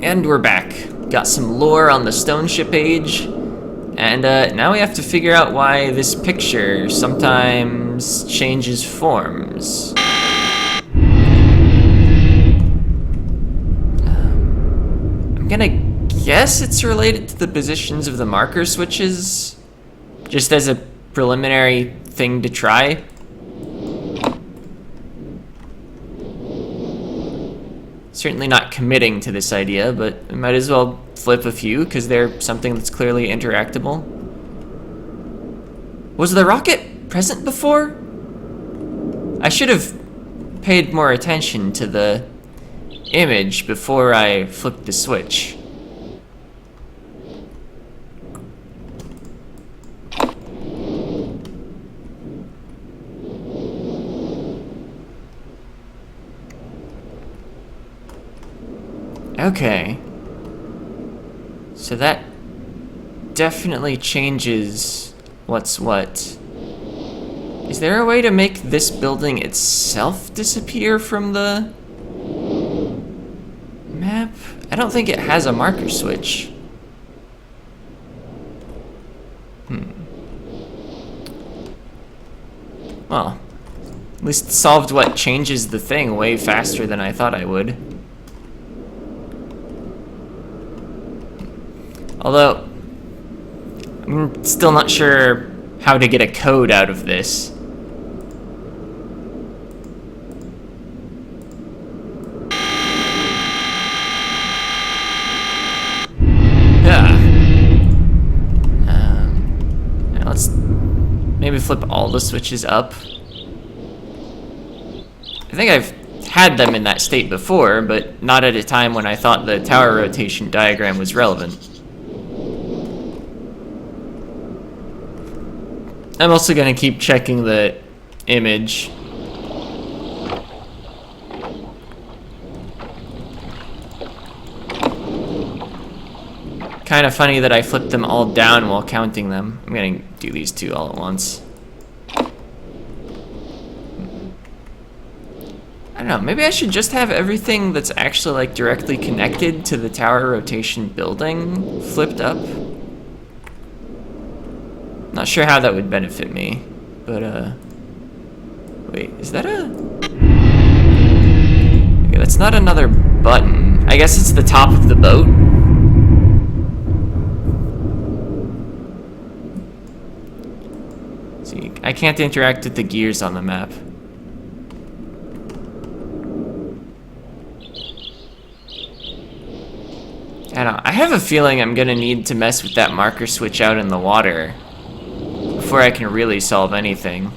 And we're back. Got some lore on the stone ship age. And now we have to figure out why this picture sometimes changes forms. I'm gonna guess it's related to the positions of the marker switches, just as a preliminary thing to try. Certainly not committing to this idea, but I might as well flip a few because they're something that's clearly interactable. Was the rocket present before? I should have paid more attention to the image before I flipped the switch. Okay. So that definitely changes what's what. Is there a way to make this building itself disappear from the map? I don't think it has a marker switch. Well, at least it solved what changes the thing way faster than I thought I would. Although, I'm still not sure how to get a code out of this. Yeah. Now let's maybe flip all the switches up. I think I've had them in that state before, but not at a time when I thought the tower rotation diagram was relevant. I'm also going to keep checking the image. Kind of funny that I flipped them all down while counting them. I'm going to do these two all at once. I don't know, maybe I should just have everything that's actually like directly connected to the tower rotation building flipped up. Not sure how that would benefit me, but wait, is that a... Okay, that's not another button. I guess it's the top of the boat. See, I can't interact with the gears on the map. I don't know, I have a feeling I'm gonna need to mess with that marker switch out in the water before I can really solve anything.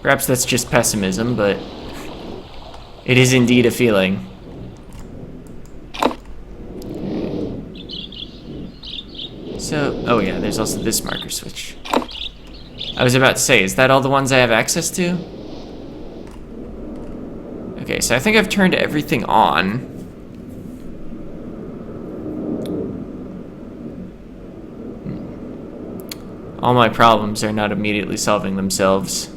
Perhaps that's just pessimism, but it is indeed a feeling. So, oh yeah, there's also this marker switch. I was about to say, is that all the ones I have access to? Okay, so I think I've turned everything on. All my problems are not immediately solving themselves.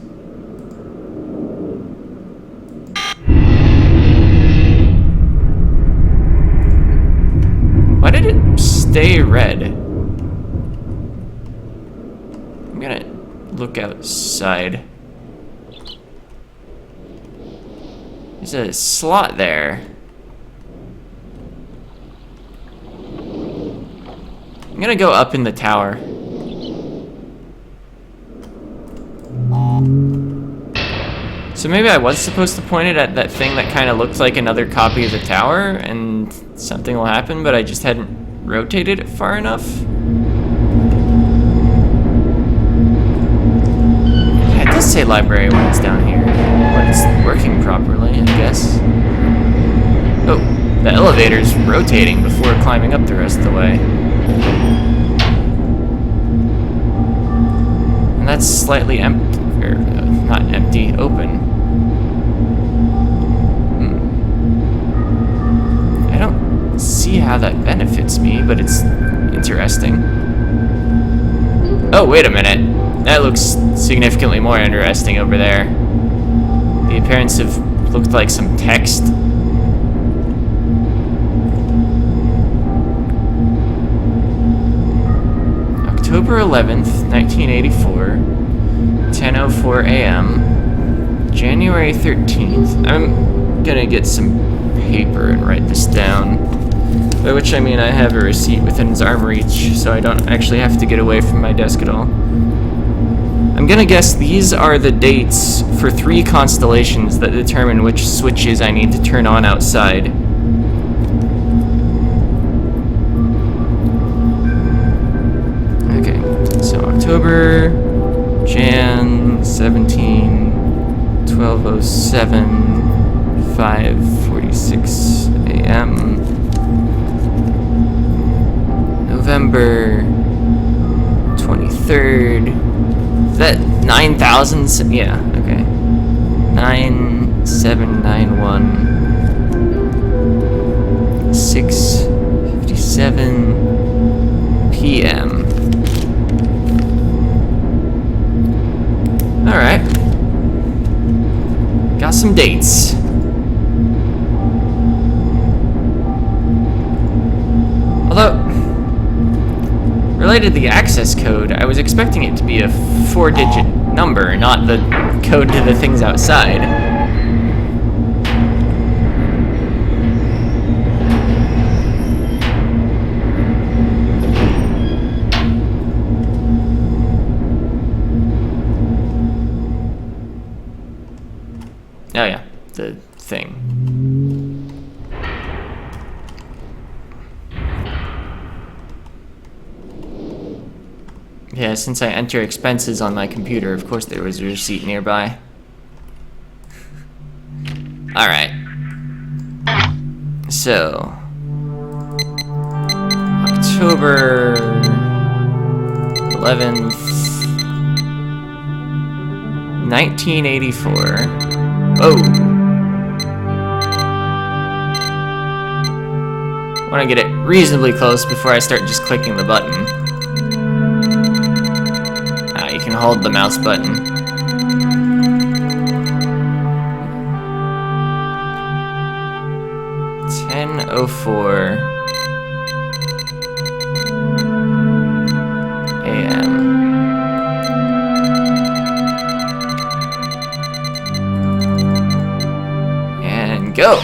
Why did it stay red? I'm gonna look outside. There's a slot there. I'm gonna go up in the tower. So maybe I was supposed to point it at that thing that kind of looked like another copy of the tower, and something will happen, but I just hadn't rotated it far enough. It does say library when it's down here, when it's working properly, I guess. Oh, the elevator's rotating before climbing up the rest of the way. And that's slightly empty, or not empty, open. I don't see how that benefits me, but it's interesting. Oh, wait a minute. That looks significantly more interesting over there. The appearance of looked like some text. October 11th, 1984, 10:04 a.m. January 13th. I'm gonna get some paper and write this down. By which I mean I have a receipt within his arm reach, so I don't actually have to get away from my desk at all. I'm gonna guess these are the dates for 3 constellations that determine which switches I need to turn on outside. Okay, so October, Jan 17, 12:07, 5:46 a.m. November 23rd. Is that 9,000? Yeah, okay. 9791. 6:57 p.m. Alright. Got some dates. Although, related to the access code, I was expecting it to be a 4-digit number, not the code to the things outside. Oh yeah, the thing. Yeah, since I enter expenses on my computer, of course there was a receipt nearby. Alright. So... October 11th... 1984. Oh! I want to get it reasonably close before I start just clicking the button. You can hold the mouse button. (10:04 a.m.) And go.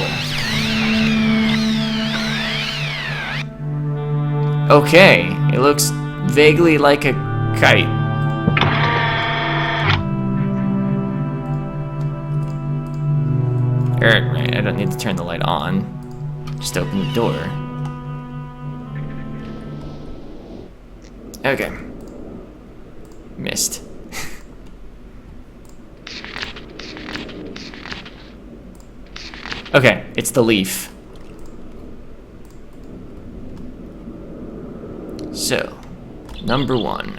Okay, it looks vaguely like a kite. Right, I don't need to turn the light on. Just open the door. Okay. Myst. Okay, it's the leaf. So, number 1.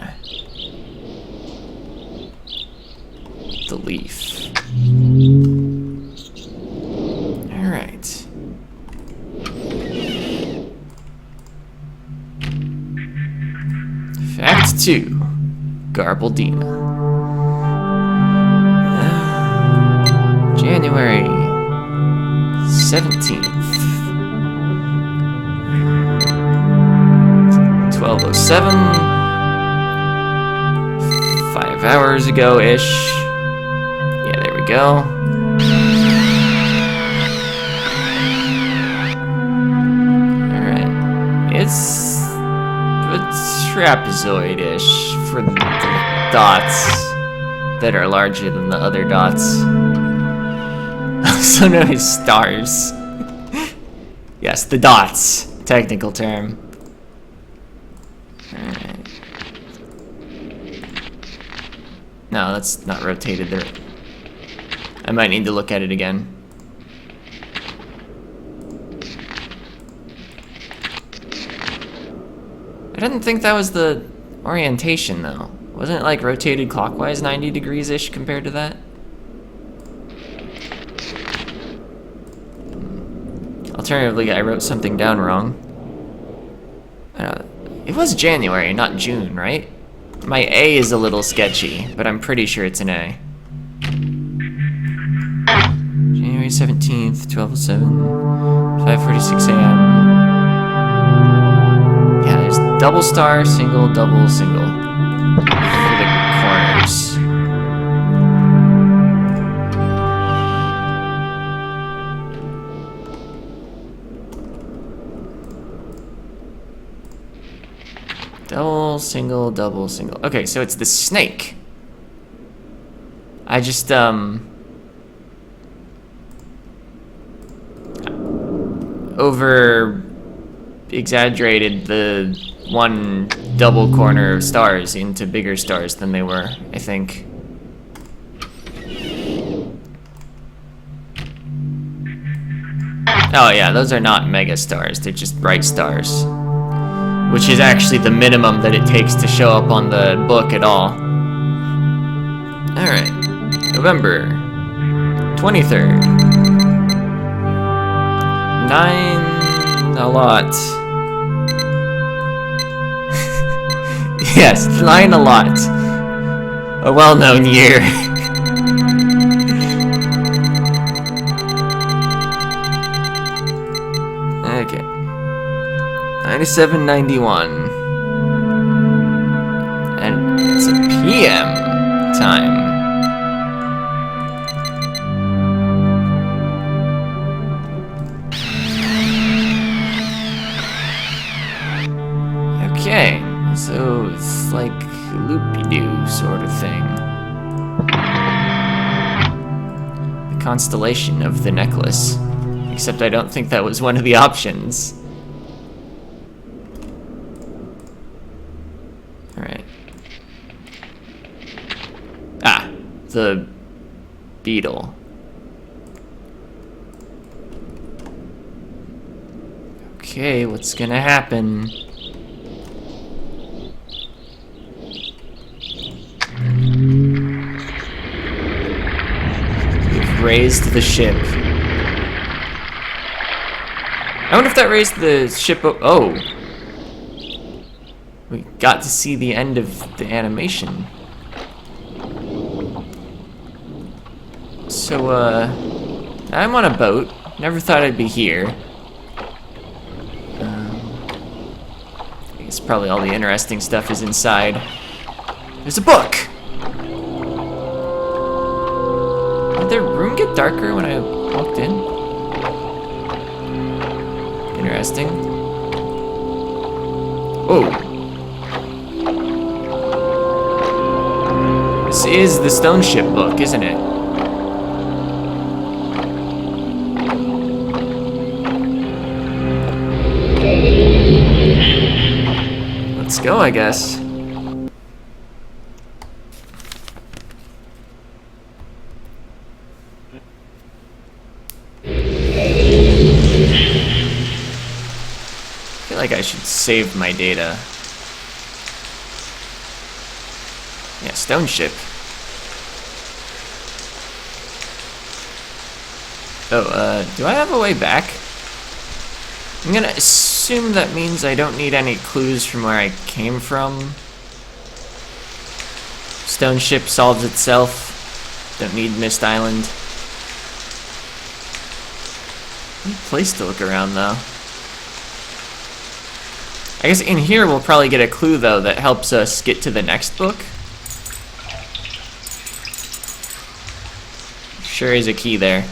The leaf. Alright. Fact 2. Garbledina. January 17th. 12:07. 5 hours ago-ish. Yeah, there we go. It's a trapezoid-ish for the dots that are larger than the other dots. Also known as stars. Yes, the dots. Technical term. Alright. No, that's not rotated there. I might need to look at it again. I didn't think that was the orientation, though. Wasn't it like rotated clockwise 90 degrees-ish compared to that? Alternatively, I wrote something down wrong. It was January, not June, right? My A is a little sketchy, but I'm pretty sure it's an A. January May 17th, 12:07, 5:46 a.m. Yeah, there's double star, single, double, single for the corners. Double, single, double, single. Okay, so it's the snake. I just, over exaggerated the one double corner of stars into bigger stars than they were, I think. Oh yeah, those are not mega stars, they're just bright stars. Which is actually the minimum that it takes to show up on the book at all. Alright, November 23rd. 9, a lot. Yes, 9 a lot. A well-known year. Okay. 9791. And it's a PM time. Okay, so it's like loopy-doo sort of thing. The constellation of the necklace. Except I don't think that was one of the options. Alright. Ah, the beetle. Okay, what's gonna happen? We've raised the ship. I wonder if that raised the ship. Oh. We got to see the end of the animation. So, I'm on a boat. Never thought I'd be here. I guess probably all the interesting stuff is inside. There's a book! Did the room get darker when I walked in? Interesting. Oh. This is the Stone Ship book, isn't it? Let's go, I guess. I feel like I should save my data. Yeah, Stone Ship. Oh, do I have a way back? I'm gonna assume that means I don't need any clues from where I came from. Stone Ship solves itself. Don't need Myst Island. Good place to look around, though. I guess in here we'll probably get a clue, though, that helps us get to the next book. Sure is a key there.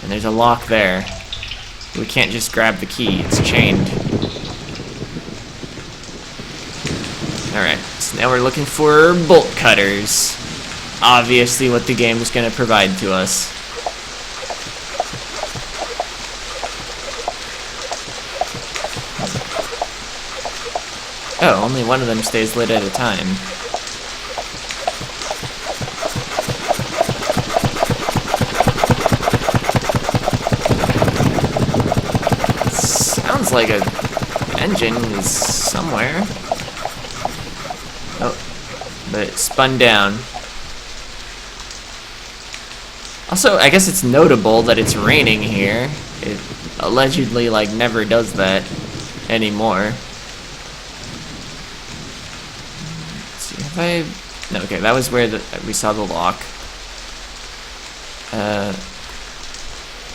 And there's a lock there. We can't just grab the key, it's chained. Alright, so now we're looking for bolt cutters. Obviously what the game is going to provide to us. Oh, only one of them stays lit at a time. Sounds like an engine is somewhere. Oh, but it spun down. Also, I guess it's notable that it's raining here. It allegedly, like, never does that anymore. Let's see if I... No, okay, that was where we saw the lock.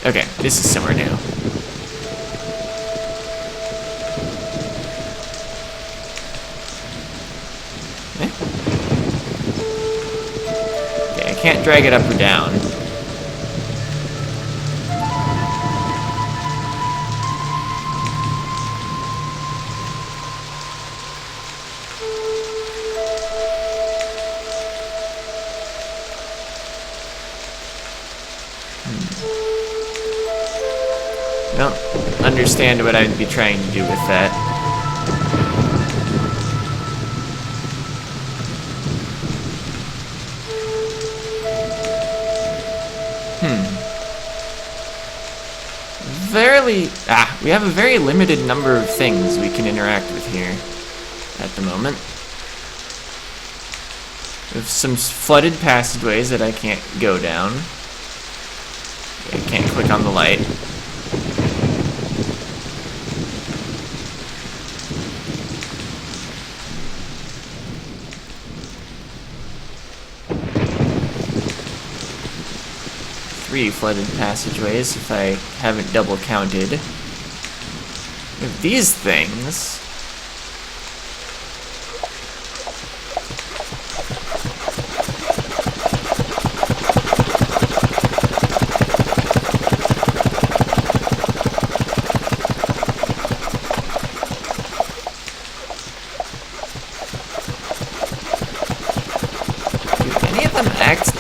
Okay, this is somewhere new. Okay, I can't drag it up or down. I don't understand what I'd be trying to do with that. We have a very limited number of things we can interact with here at the moment. We have some flooded passageways that I can't go down. I can't click on the light. Three flooded passageways, if I haven't double counted. With these things. Do any of them act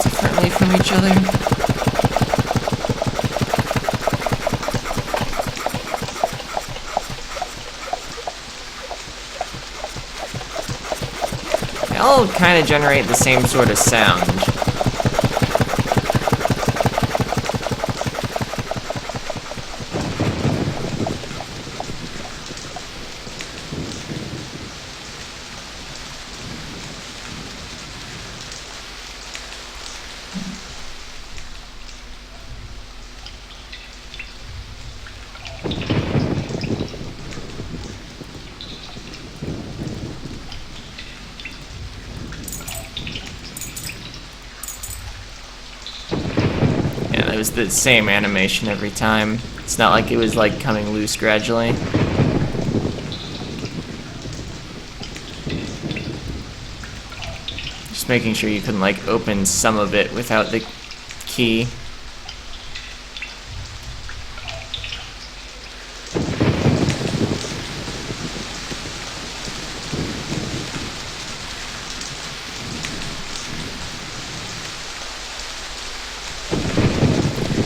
differently from each other? They all kind of generate the same sort of sound. It was the same animation every time. It's not like it was like coming loose gradually. Just making sure you can like open some of it without the key.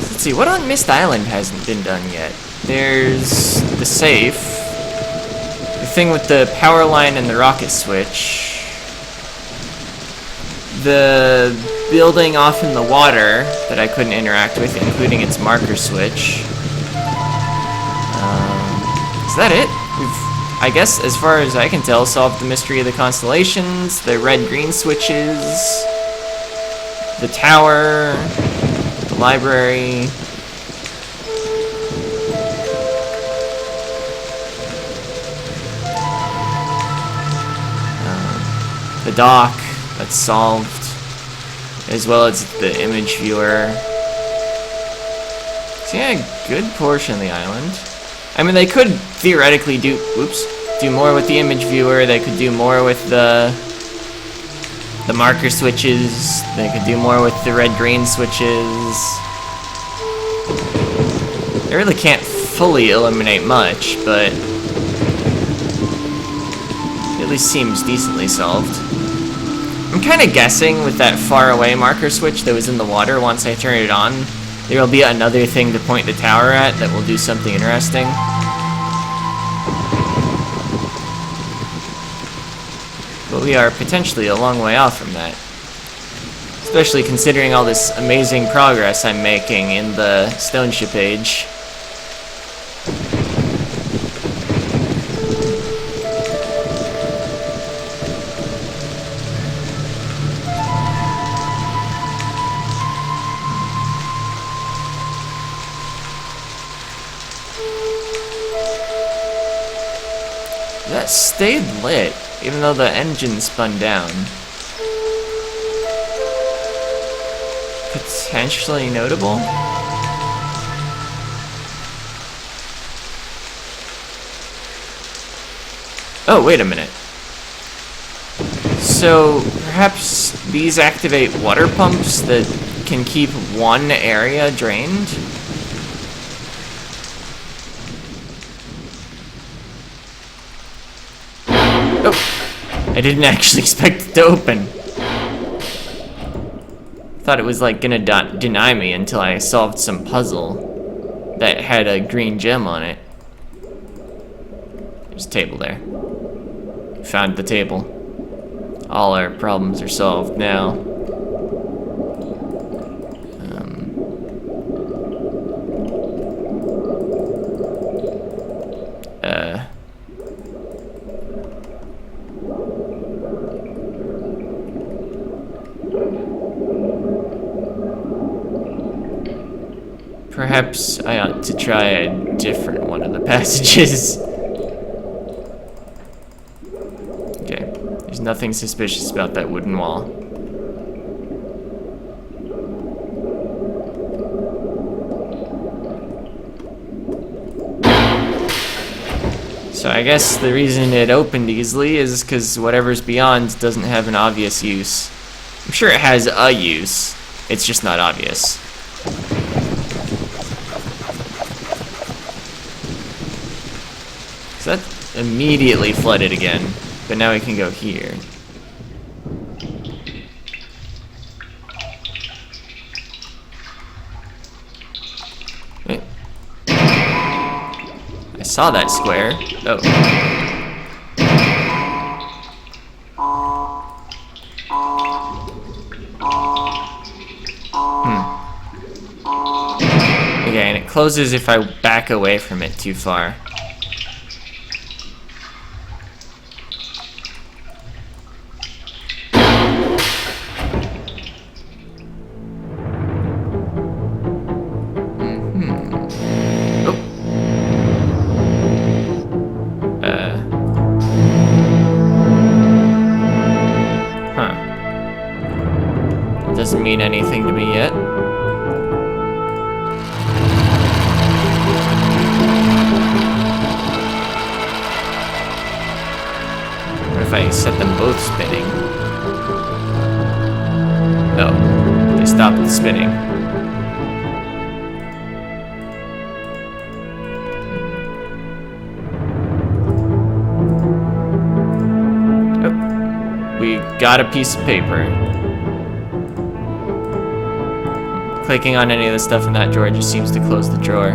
Let's see, what on Myst Island hasn't been done yet? There's the safe, the thing with the power line and the rocket switch, the building off in the water that I couldn't interact with, including its marker switch. Is that it? We've, I guess, as far as I can tell, solved the mystery of the constellations, the red-green switches, the tower, the library. The dock, that's solved, as well as the image viewer. So yeah, a good portion of the island. I mean, they could theoretically do more with the image viewer. They could do more with the marker switches. They could do more with the red-green switches. They really can't fully eliminate much, but it at least seems decently solved. I'm kind of guessing with that far away marker switch that was in the water, once I turn it on, there will be another thing to point the tower at that will do something interesting. But we are potentially a long way off from that. Especially considering all this amazing progress I'm making in the stone ship age. That stayed lit, even though the engine spun down. potentially notable. Oh, wait a minute. So, perhaps these activate water pumps that can keep one area drained? Oh! I didn't actually expect it to open. Thought it was like gonna deny me until I solved some puzzle that had a green gem on it. There's a table there. Found the table. All our problems are solved now. Perhaps I ought to try a different one of the passages. Okay, there's nothing suspicious about that wooden wall. So I guess the reason it opened easily is because whatever's beyond doesn't have an obvious use. I'm sure it has a use, it's just not obvious. So that immediately flooded again, but now we can go here. Wait. I saw that square. Oh. Okay, and it closes if I back away from it too far. Doesn't mean anything to me yet. What if I set them both spinning? Oh, they stopped spinning. Oh, we got a piece of paper. Clicking on any of the stuff in that drawer just seems to close the drawer.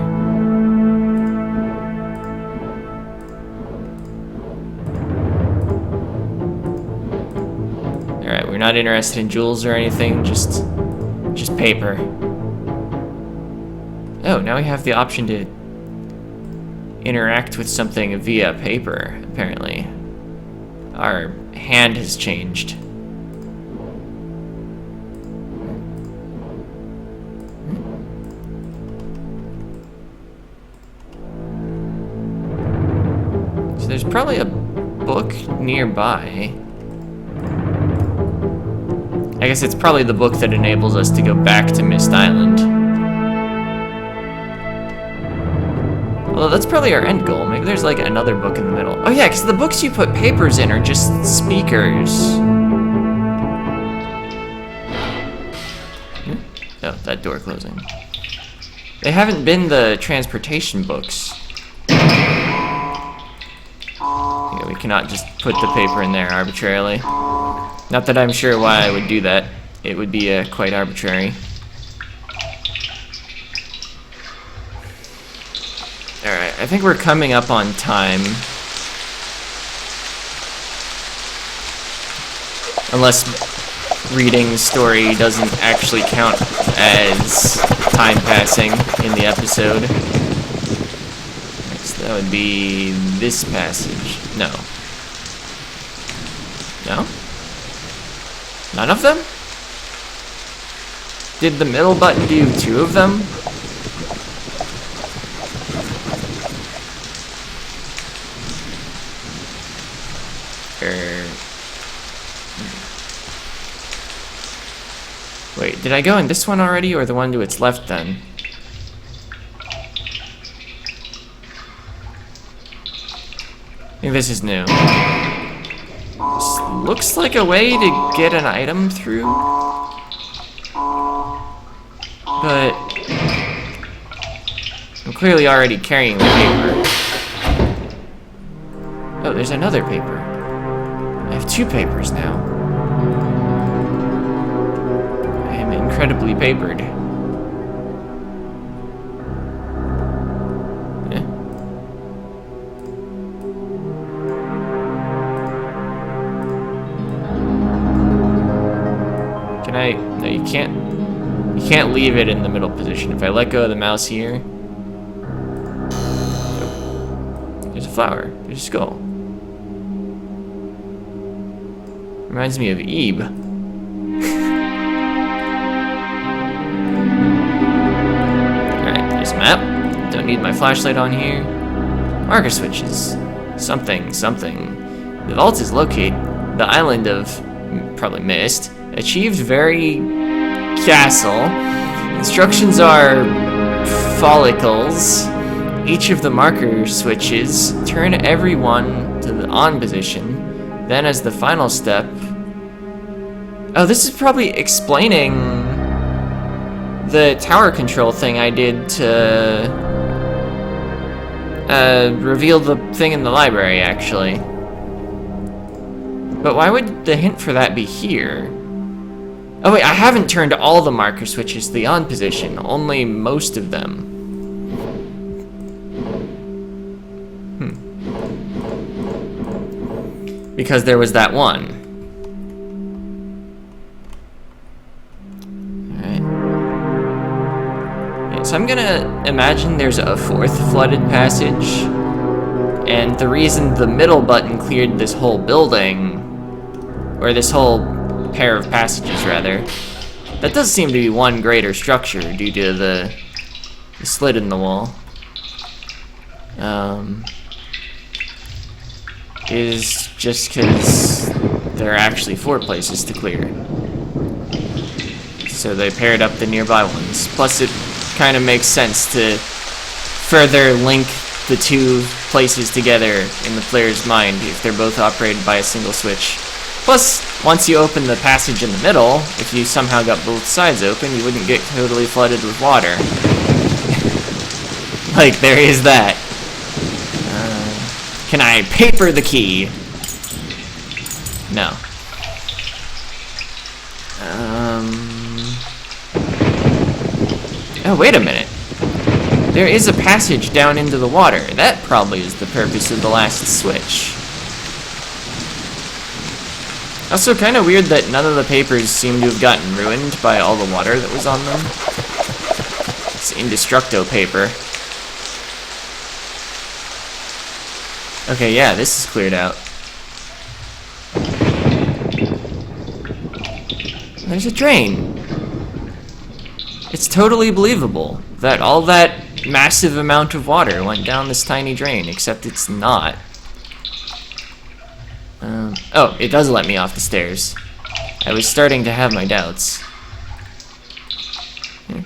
Alright, we're not interested in jewels or anything, just paper. Oh, now we have the option to interact with something via paper, apparently. Our hand has changed. There's probably a book nearby. I guess it's probably the book that enables us to go back to Myst Island. Although that's probably our end goal. Maybe there's like another book in the middle. Oh yeah, because the books you put papers in are just speakers. Oh, that door closing. They haven't been the transportation books. We cannot just put the paper in there arbitrarily. Not that I'm sure why I would do that. It would be quite arbitrary. Alright, I think we're coming up on time. Unless reading the story doesn't actually count as time passing in the episode. That would be this passage. No. No? None of them? Did the middle button do 2 of them? Wait, did I go in this one already, or the one to its left then? I think this is new. This looks like a way to get an item through. But I'm clearly already carrying the paper. Oh, there's another paper. I have 2 papers now. I am incredibly papered. No, you can't leave it in the middle position. If I let go of the mouse here, there's a flower. There's a skull. Reminds me of Ebe. Alright, there's a map. Don't need my flashlight on here. Marker switches. Something. The vault is located. The island of probably Myst. Achieved very castle. Instructions are follicles. Each of the marker switches turn everyone to the on position. Then as the final step... Oh, this is probably explaining the tower control thing I did to reveal the thing in the library, actually. But why would the hint for that be here? Oh wait, I haven't turned all the marker switches to the on position, only most of them. Because there was that one. Alright. Yeah, so I'm gonna imagine there's a 4th flooded passage, and the reason the middle button cleared this whole building, or this whole pair of passages, rather. That does seem to be one greater structure due to the slit in the wall. Is just because there are actually 4 places to clear. So they paired up the nearby ones. Plus it kind of makes sense to further link the 2 places together in the player's mind if they're both operated by a single switch. Plus, once you open the passage in the middle, if you somehow got both sides open, you wouldn't get totally flooded with water. Like, there is that. Can I paper the key? No. Oh, wait a minute. There is a passage down into the water. That probably is the purpose of the last switch. Also, kind of weird that none of the papers seem to have gotten ruined by all the water that was on them. It's indestructo paper. Okay, yeah, this is cleared out. There's a drain. It's totally believable that all that massive amount of water went down this tiny drain, except it's not. Oh, it does let me off the stairs. I was starting to have my doubts. Oh.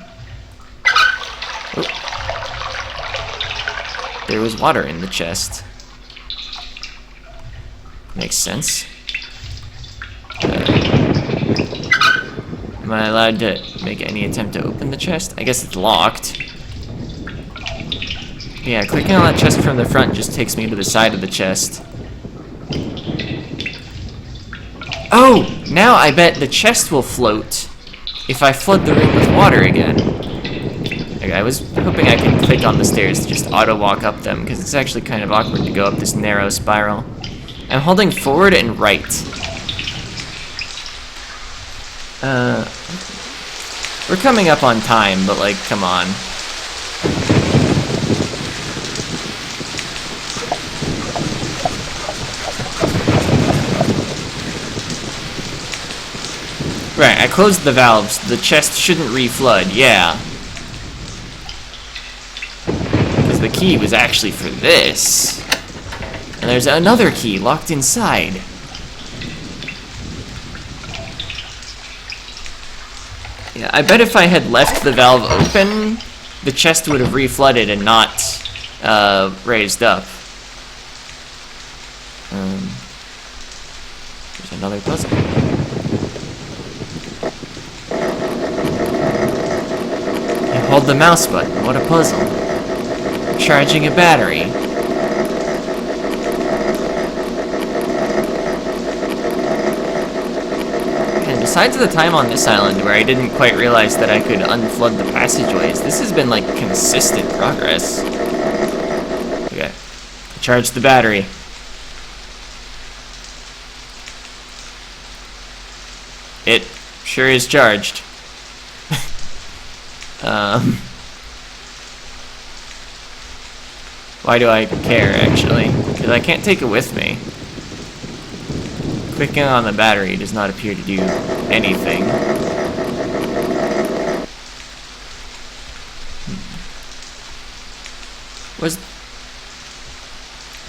There was water in the chest. Makes sense. Am I allowed to make any attempt to open the chest? I guess it's locked. Yeah, clicking on that chest from the front just takes me to the side of the chest. Oh! Now I bet the chest will float if I flood the room with water again. Okay, I was hoping I could click on the stairs to just auto-walk up them, because it's actually kind of awkward to go up this narrow spiral. I'm holding forward and right. We're coming up on time, but like, come on. Right, I closed the valves. The chest shouldn't reflood, yeah. Because the key was actually for this. And there's another key locked inside. I bet if I had left the valve open, the chest would have reflooded and not raised up. There's another puzzle. You hold the mouse button. What a puzzle. Charging a battery. And besides the time on this island where I didn't quite realize that I could unflood the passageways, this has been like consistent progress. Okay. Charge the battery. It sure is charged. Why do I care, actually? Because I can't take it with me. Clicking on the battery does not appear to do anything.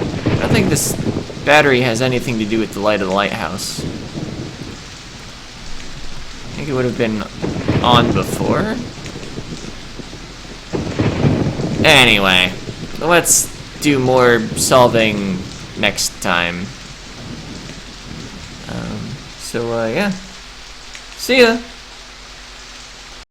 I don't think this battery has anything to do with the light of the lighthouse. I think it would have been on before. Anyway, let's do more solving next time. Yeah. See ya!